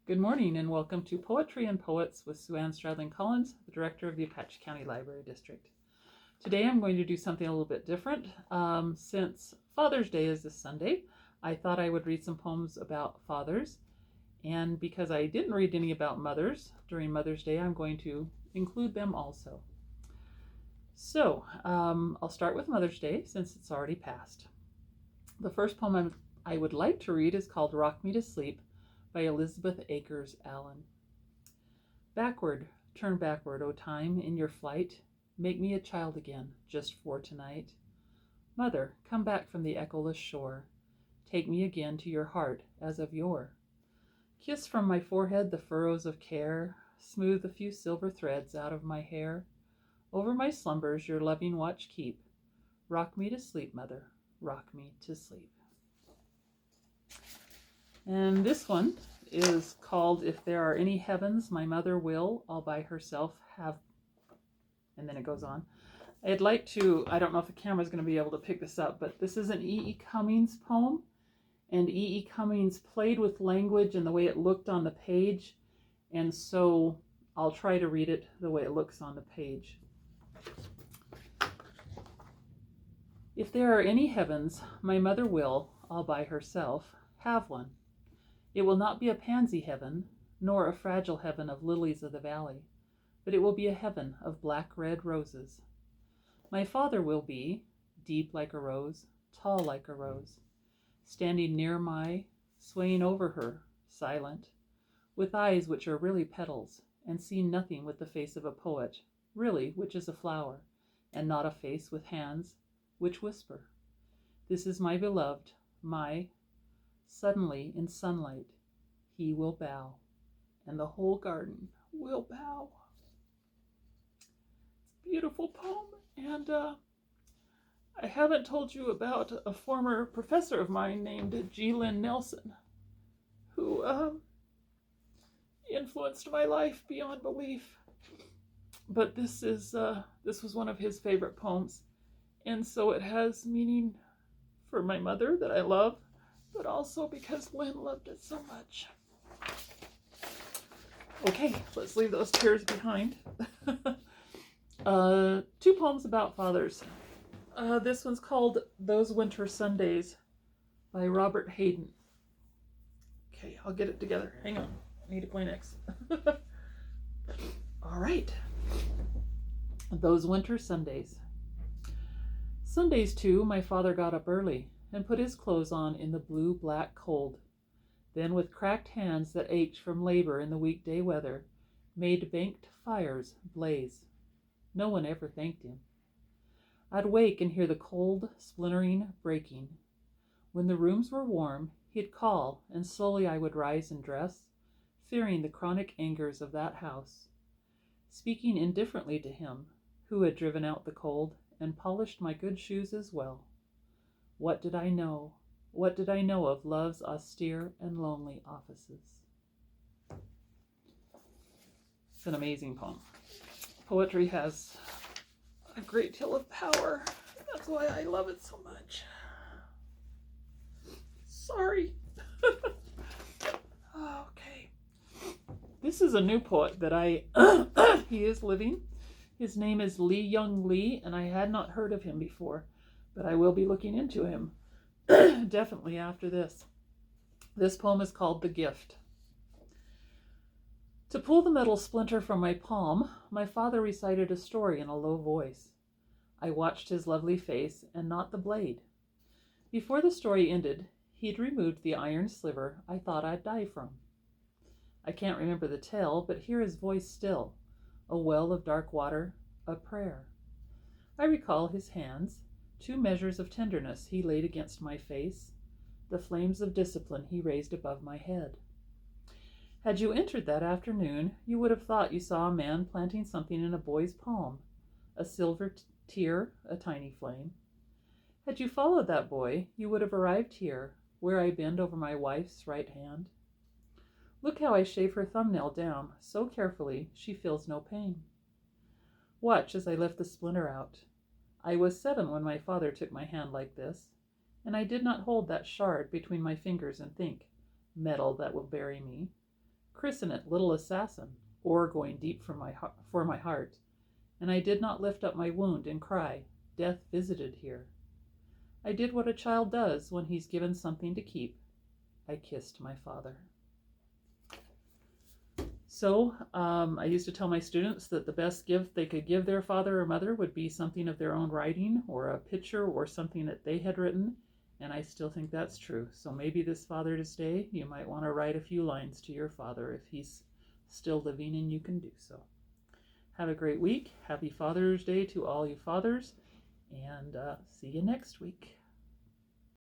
Good morning and welcome to Poetry and Poets with SueAn Stradling Collins, the director of the Apache County Library District. Today I'm going to do something a little bit different. Since Father's Day is this Sunday, I thought I would read some poems about fathers, and because I didn't read any about mothers during Mother's Day, I'm going to include them also. So I'll start with Mother's Day since it's already passed. The first poem I would like to read is called Rock Me to Sleep by Elizabeth Akers Allen. Backward, turn backward, O time, in your flight. Make me a child again, just for tonight. Mother, come back from the echoless shore. Take me again to your heart as of yore. Kiss from my forehead the furrows of care. Smooth a few silver threads out of my hair. Over my slumbers your loving watch keep. Rock me to sleep, mother, rock me to sleep. And this one is called If There Are Any Heavens, My Mother Will All by Herself Have. And then it goes on. I'd like to, I don't know if the camera's going to be able to pick this up, but this is an E.E. Cummings poem. And E.E. Cummings played with language and the way it looked on the page. And so I'll try to read it the way it looks on the page. If there are any heavens, my mother will, all by herself, have one. It will not be a pansy heaven, nor a fragile heaven of lilies of the valley, but it will be a heaven of black-red roses. My father will be, deep like a rose, tall like a rose, standing near swaying over her, silent, with eyes which are really petals, and seeing nothing with the face of a poet, really, which is a flower, and not a face with hands, which whisper. This is my beloved, suddenly in sunlight, he will bow, and the whole garden will bow. It's a beautiful poem, and I haven't told you about a former professor of mine named G. Lynn Nelson, who influenced my life beyond belief. But this was one of his favorite poems, and so it has meaning for my mother that I love, but also because Lynn loved it so much. Okay, let's leave those tears behind. Two poems about fathers. This one's called Those Winter Sundays by Robert Hayden. Okay, I'll get it together. Hang on, I need a Kleenex. All right. Those Winter Sundays. Sundays, too, my father got up early and put his clothes on in the blue-black cold. Then, with cracked hands that ached from labor in the weekday weather, made banked fires blaze. No one ever thanked him. I'd wake and hear the cold, splintering breaking. When the rooms were warm, he'd call, and slowly I would rise and dress, fearing the chronic angers of that house, speaking indifferently to him, who had driven out the cold and polished my good shoes as well. What did I know? What did I know of love's austere and lonely offices? It's an amazing poem. Poetry has a great deal of power. That's why I love it so much. Sorry. Okay. This is a new poet that he is living. His name is Lee Young Lee, and I had not heard of him before, but I will be looking into him definitely after this. This poem is called The Gift. To pull the metal splinter from my palm, my father recited a story in a low voice. I watched his lovely face and not the blade. Before the story ended, he'd removed the iron sliver I thought I'd die from. I can't remember the tale, but hear his voice still, a well of dark water, a prayer. I recall his hands, 2 measures of tenderness he laid against my face, the flames of discipline he raised above my head. Had you entered that afternoon, you would have thought you saw a man planting something in a boy's palm, a silver tear, a tiny flame. Had you followed that boy, you would have arrived here, where I bend over my wife's right hand. Look how I shave her thumbnail down, so carefully she feels no pain. Watch as I lift the splinter out. I was 7 when my father took my hand like this, and I did not hold that shard between my fingers and think, metal that will bury me, Christen it Little Assassin, or Going Deep for my heart. And I did not lift up my wound and cry, Death visited here. I did what a child does when he's given something to keep. I kissed my father. So I used to tell my students that the best gift they could give their father or mother would be something of their own writing, or a picture, or something that they had written, and I still think that's true. So maybe this Father's Day, you might want to write a few lines to your father if he's still living and you can do so. Have a great week. Happy Father's Day to all you fathers, and see you next week.